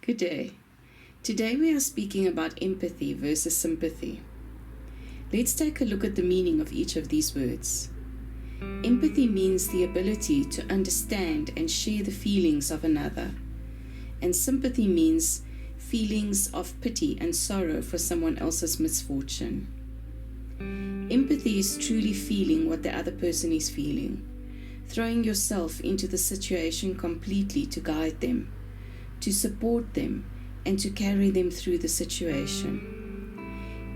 Good day. Today we are speaking about empathy versus sympathy. Let's take a look at the meaning of each of these words. Empathy means the ability to understand and share the feelings of another, and sympathy means feelings of pity and sorrow for someone else's misfortune. Empathy is truly feeling what the other person is feeling, throwing yourself into the situation completely to guide them, to support them, and to carry them through the situation.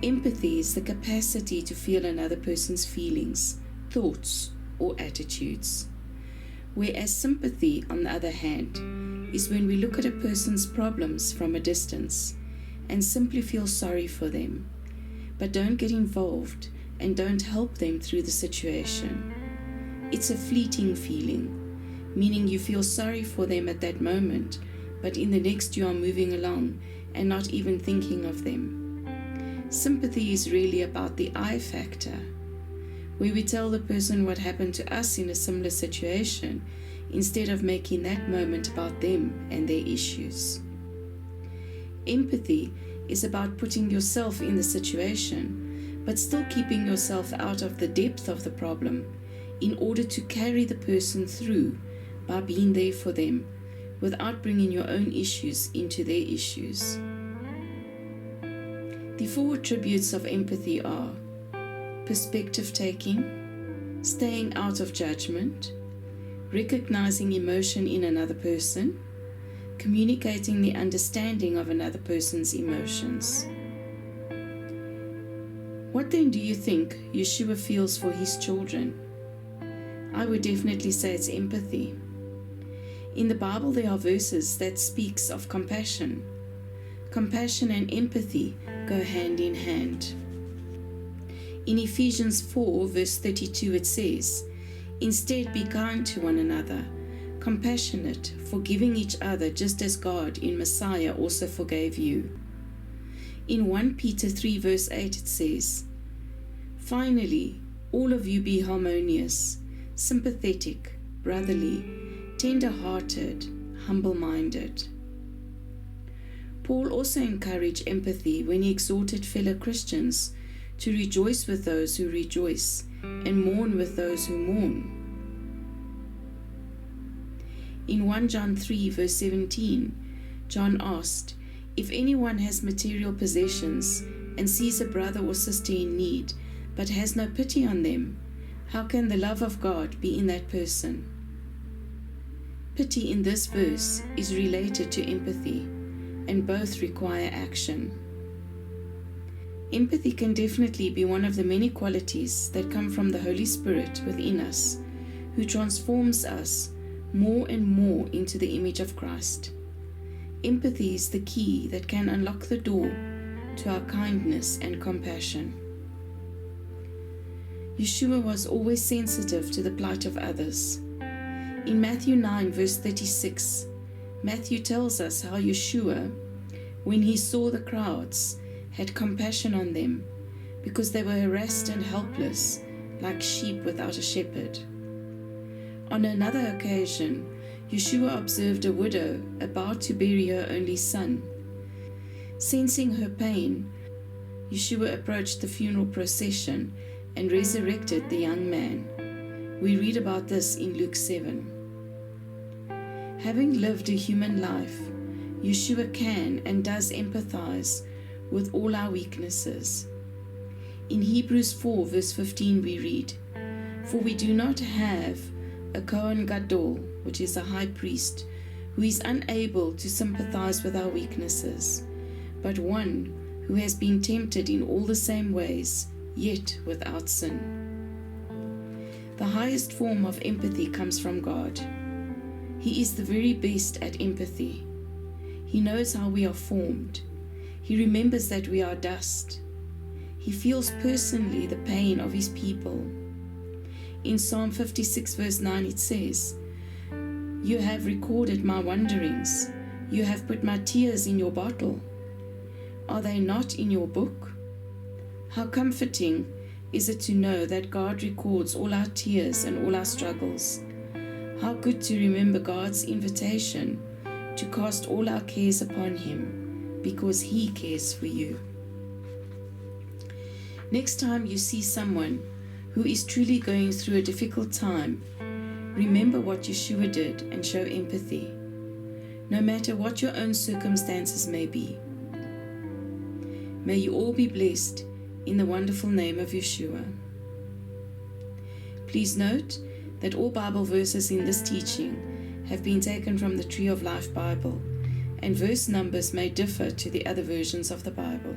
Empathy is the capacity to feel another person's feelings, thoughts, or attitudes. Whereas sympathy, on the other hand, is when we look at a person's problems from a distance and simply feel sorry for them, but don't get involved and don't help them through the situation. It's a fleeting feeling, meaning you feel sorry for them at that moment, but in the next you are moving along and not even thinking of them. Sympathy is really about the I factor, where we tell the person what happened to us in a similar situation instead of making that moment about them and their issues. Empathy is about putting yourself in the situation, but still keeping yourself out of the depth of the problem in order to carry the person through by being there for them, without bringing your own issues into their issues. The 4 attributes of empathy are perspective taking, staying out of judgment, recognizing emotion in another person, communicating the understanding of another person's emotions. What then do you think Yeshua feels for his children? I would definitely say it's empathy. In the Bible, there are verses that speaks of compassion. Compassion and empathy go hand in hand. In Ephesians 4, verse 32, it says, "Instead, be kind to one another, compassionate, forgiving each other, just as God in Messiah also forgave you." In 1 Peter 3, verse 8, it says, "Finally, all of you be harmonious, sympathetic, brotherly, tender-hearted, humble-minded." Paul also encouraged empathy when he exhorted fellow Christians to rejoice with those who rejoice and mourn with those who mourn. In 1 John 3, verse 17, John asked, "If anyone has material possessions and sees a brother or sister in need, but has no pity on them, how can the love of God be in that person?" Pity in this verse is related to empathy, and both require action. Empathy can definitely be one of the many qualities that come from the Holy Spirit within us, who transforms us more and more into the image of Christ. Empathy is the key that can unlock the door to our kindness and compassion. Yeshua was always sensitive to the plight of others. In Matthew 9, verse 36, Matthew tells us how Yeshua, when he saw the crowds, had compassion on them because they were harassed and helpless, like sheep without a shepherd. On another occasion, Yeshua observed a widow about to bury her only son. Sensing her pain, Yeshua approached the funeral procession and resurrected the young man. We read about this in Luke 7. Having lived a human life, Yeshua can and does empathize with all our weaknesses. In Hebrews 4, verse 15, we read, "For we do not have a Kohen Gadol, which is a high priest, who is unable to sympathize with our weaknesses, but one who has been tempted in all the same ways, yet without sin." The highest form of empathy comes from God. He is the very best at empathy. He knows how we are formed. He remembers that we are dust. He feels personally the pain of his people. In Psalm 56, verse 9, it says, "You have recorded my wanderings. You have put my tears in your bottle. Are they not in your book?" How comforting is it to know that God records all our tears and all our struggles. How good to remember God's invitation to cast all our cares upon Him, because He cares for you. Next time you see someone who is truly going through a difficult time, remember what Yeshua did and show empathy, no matter what your own circumstances may be. May you all be blessed in the wonderful name of Yeshua. Please note that all Bible verses in this teaching have been taken from the Tree of Life Bible, and verse numbers may differ to the other versions of the Bible.